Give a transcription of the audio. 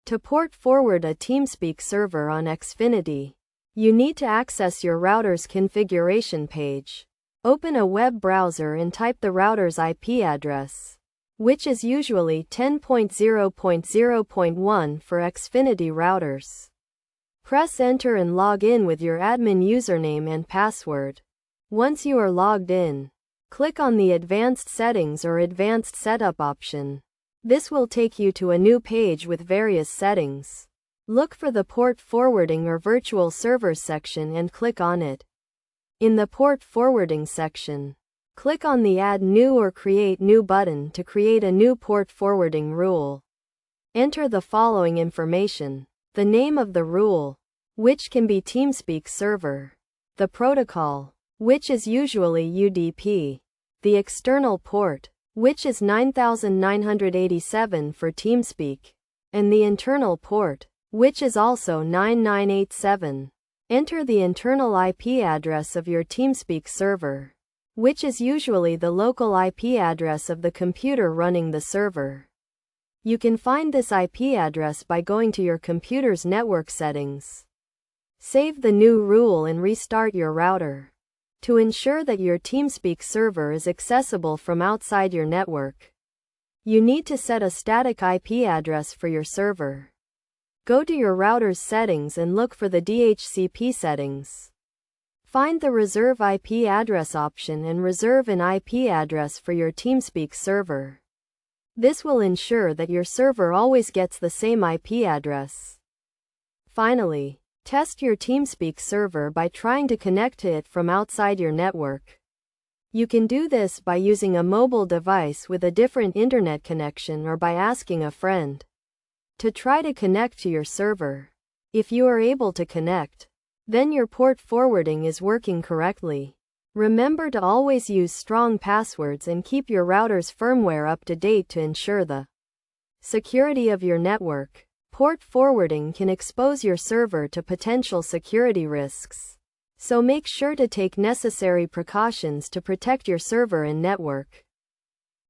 To port forward a Teamspeak server on Xfinity, you need to access your router's configuration page. Open a web browser and type the router's IP address, which is usually 10.0.0.1 for Xfinity routers. Press enter and log in with your admin username and password. Once you are logged in, click on the Advanced Settings or Advanced Setup option. This will take you to a new page with various settings. Look for the Port Forwarding or Virtual Servers section and click on it. In the Port Forwarding section, click on the Add New or Create New button to create a new port forwarding rule. Enter the following information: the name of the rule, which can be Teamspeak server, the protocol, which is usually UDP, the external port, which is 9987 for Teamspeak, and the internal port, which is also 9987. Enter the internal IP address of your Teamspeak server, which is usually the local IP address of the computer running the server. You can find this IP address by going to your computer's network settings. Save the new rule and restart your router. To ensure that your Teamspeak server is accessible from outside your network, you need to set a static IP address for your server. Go to your router's settings and look for the DHCP settings. Find the Reserve IP address option and reserve an IP address for your Teamspeak server. This will ensure that your server always gets the same IP address. Finally, test your Teamspeak server by trying to connect to it from outside your network. You can do this by using a mobile device with a different internet connection or by asking a friend to try to connect to your server. If you are able to connect, then your port forwarding is working correctly. Remember to always use strong passwords and keep your router's firmware up to date to ensure the security of your network. Port forwarding can expose your server to potential security risks, so make sure to take necessary precautions to protect your server and network.